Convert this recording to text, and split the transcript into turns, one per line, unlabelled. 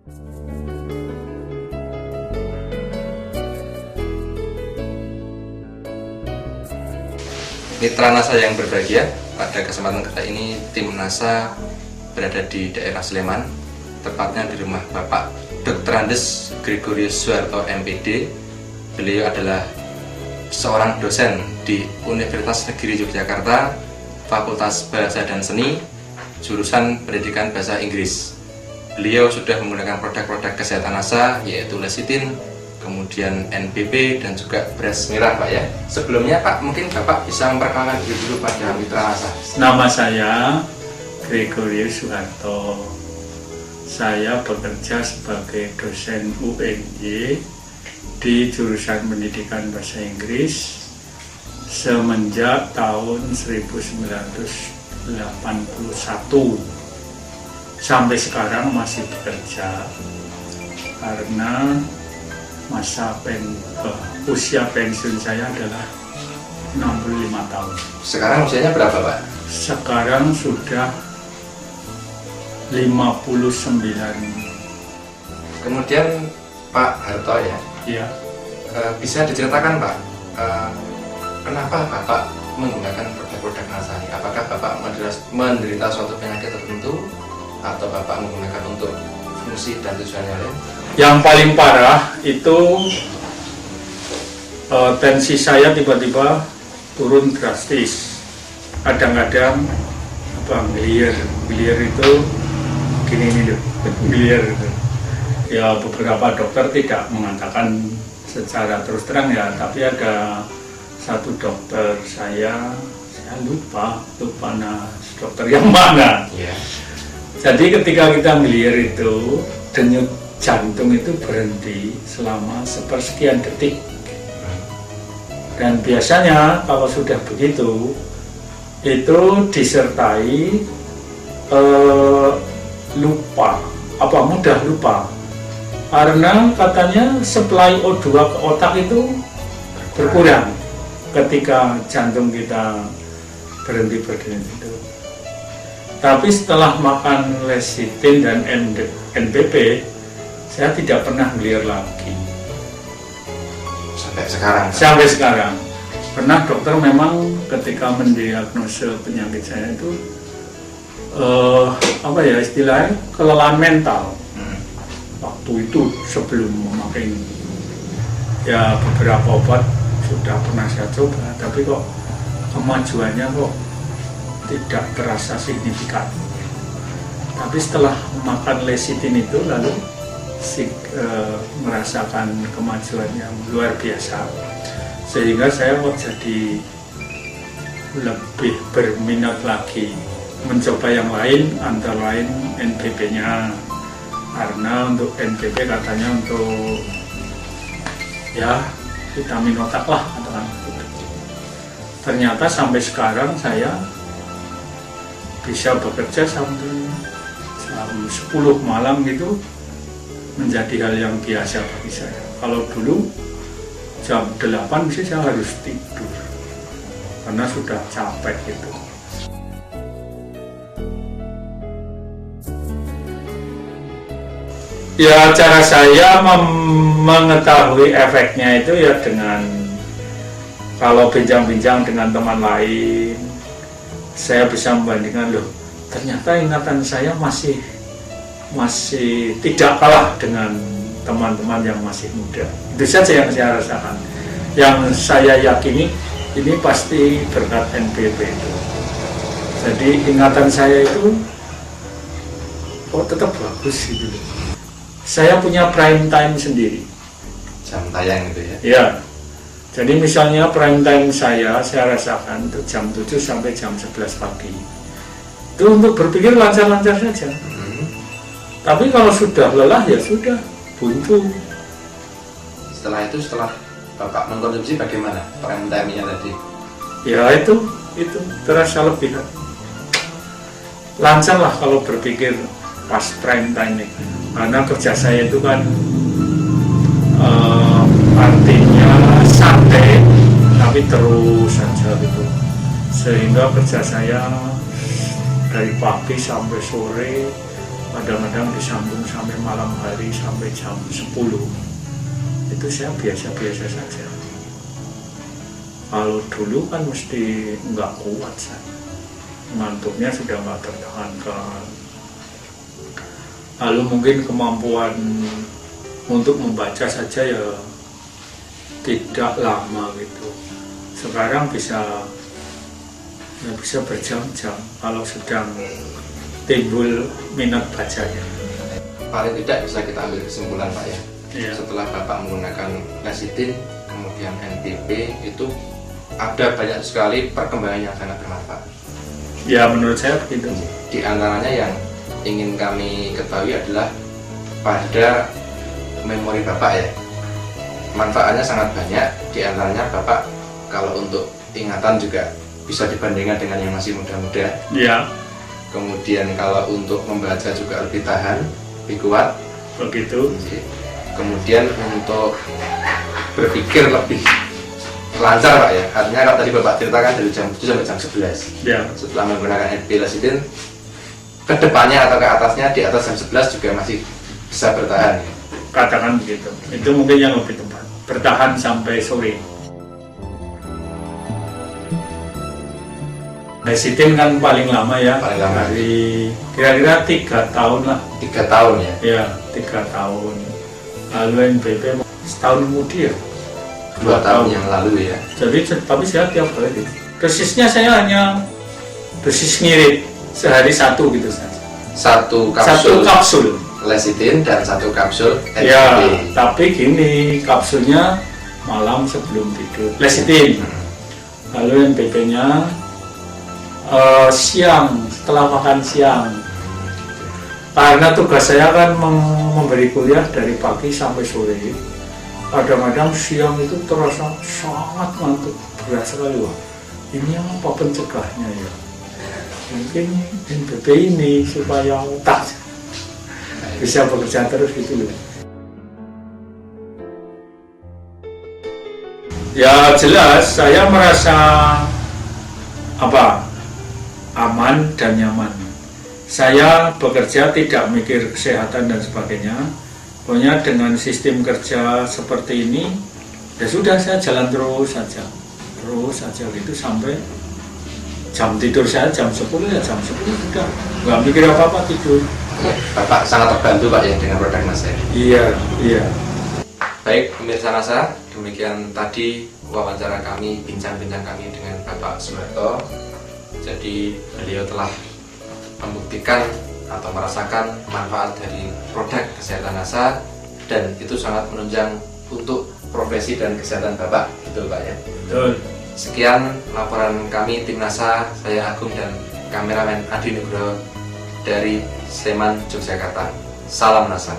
Mitra NASA yang berbahagia, pada kesempatan kali ini tim NASA berada di daerah Sleman, tepatnya di rumah Bapak Dr. Andes Gregorius Suharto MPD. Beliau adalah seorang dosen di Universitas Negeri Yogyakarta, Fakultas Bahasa dan Seni, jurusan Pendidikan Bahasa Inggris. Beliau sudah menggunakan produk-produk kesehatan NASA, yaitu lecithin, kemudian NPB, dan juga beras merah, Pak ya. Sebelumnya Pak, mungkin Bapak bisa memperkenalkan diri dulu pada mitra NASA.
Nama saya Gregorius Suharto. Saya bekerja sebagai dosen UNY di jurusan Pendidikan Bahasa Inggris semenjak tahun 1981. Sampai sekarang masih bekerja karena usia pensiun saya adalah 65 tahun.
Sekarang usianya berapa, Pak?
Sekarang sudah 59.
Kemudian Pak Harto ya,
Ya,
bisa diceritakan Pak, kenapa Bapak menggunakan produk-produk NASA ini? Apakah Bapak menderita suatu penyakit tertentu, atau Bapak menggunakan untuk fungsi dan tujuan yang lain?
yang paling parah itu tensi saya tiba-tiba turun drastis. Kadang-kadang biliar itu gini nih loh, biliar itu. Ya beberapa dokter tidak mengatakan secara terus terang ya, tapi ada satu dokter saya lupa dokter yang mana.
Yeah.
Jadi ketika kita biliar itu, denyut jantung itu berhenti selama sepersekian detik. Dan biasanya kalau sudah begitu, itu disertai mudah lupa. Karena katanya supply O2 ke otak itu berkurang ketika jantung kita berhenti berdenyut itu. Tapi setelah makan lecithin dan NPB, saya tidak pernah biliar lagi. Sampai sekarang. Pernah dokter memang ketika mendiagnosa penyakit saya itu istilahnya kelelahan mental. Waktu itu sebelum memakai ya beberapa obat sudah pernah saya coba, tapi kok kemajuannya kok tidak terasa signifikan. Tapi setelah makan lecithin itu lalu merasakan kemajuan yang luar biasa, sehingga saya kok jadi lebih berminat lagi mencoba yang lain, antara lain NPB-nya, karena untuk NPB katanya untuk ya vitamin otak lah katakan gitu. Ternyata sampai sekarang saya bisa bekerja sampai jam 10 malam gitu, menjadi hal yang biasa bagi saya. Kalau dulu jam 8 bisa saya harus tidur karena sudah capek gitu. Ya, cara saya mengetahui efeknya itu ya dengan kalau bincang-bincang dengan teman lain, saya bisa membandingkan, loh ternyata ingatan saya masih tidak kalah dengan teman-teman yang masih muda. Itu saja yang saya rasakan. Yang saya yakini ini pasti berkat NPB itu. Jadi ingatan saya itu tetap bagus gitu. Saya punya prime time sendiri.
Jam tayang gitu ya?
Ya. Jadi misalnya prime time saya rasakan itu jam 7 sampai jam 11 pagi. Itu untuk berpikir lancar-lancar saja. Tapi kalau sudah lelah ya sudah, buntu.
Setelah Bapak mengkonsumsi bagaimana prime time-nya tadi?
Ya itu terasa lebih lancar lah kalau berpikir pas prime time itu. Karena kerja saya itu kan artinya santai tapi terus saja gitu, sehingga kerja saya dari pagi sampai sore kadang-kadang disambung sampai malam hari sampai jam 10. Itu saya biasa-biasa saja. Kalau dulu kan mesti nggak kuat saya, ngantuknya sudah nggak tertahankan. Lalu mungkin kemampuan untuk membaca saja ya tidak lama gitu. Sekarang bisa berjam-jam kalau sedang timbul minat bacanya.
Paling tidak bisa kita ambil kesimpulan Pak ya.
Iya.
Setelah Bapak menggunakan lecitin, kemudian NPP, itu ada banyak sekali perkembangan yang sangat bermanfaat.
Ya menurut saya begitu.
Di antaranya yang ingin kami ketahui adalah pada memori Bapak ya. Manfaatnya sangat banyak, di antaranya Bapak kalau untuk ingatan juga bisa dibandingkan dengan yang masih muda-muda.
Ya.
Kemudian kalau untuk membaca juga lebih tahan, lebih kuat.
Begitu.
Kemudian untuk berpikir lebih lancar Pak ya. Artinya kalau tadi Bapak ceritakan dari jam 7 sampai jam 11.
Ya.
Setelah menggunakan NPP lecitin, ke depannya atau ke atasnya di atas jam 11 juga masih bisa bertahan.
Katakan begitu. Itu mungkin yang lebih tepat. Bertahan sampai sore. Lecitin kan paling lama ya.
Paling lama.
Dari kira-kira 3 tahun lah.
3 tahun ya.
Ya, 3 tahun. Lalu NPP setahun kemudian.
2 tahun yang lalu ya.
Jadi tapi saya tiap hari. Dosisnya saya hanya dosis ngirit sehari 1 gitu saja.
1
Satu
kapsul
kapsul.
lecitin dan 1 kapsul NPP.
Ya, tapi gini, kapsulnya malam sebelum tidur. Lecitin. Lalu NPP-nya siang setelah makan siang. Karena tugas saya kan memberi kuliah dari pagi sampai sore. Kadang-kadang siang itu terasa sangat ngantuk, berat sekali. Wah, ini apa pencegahnya ya? Mungkin NPP ini supaya otak bisa bekerja terus gitu loh. Ya jelas saya merasa aman dan nyaman. Saya bekerja tidak mikir kesehatan dan sebagainya. Pokoknya dengan sistem kerja seperti ini, ya sudah saya jalan terus saja gitu sampai jam tidur saya jam 10 ya jam 10 sudah nggak mikir apa-apa tidur.
Bapak sangat terbantu Pak ya dengan produk Nasa.
Iya.
Baik pemirsa Nasa, demikian tadi wawancara kami, bincang-bincang kami dengan Bapak Suharto. Jadi beliau telah membuktikan atau merasakan manfaat dari produk kesehatan Nasa dan itu sangat menunjang untuk profesi dan kesehatan Bapak, betul Pak ya?
Betul.
Sekian laporan kami tim Nasa, saya Agung dan kameramen Adi Nugroho dari Sleman, Yogyakarta. Salam Nasa.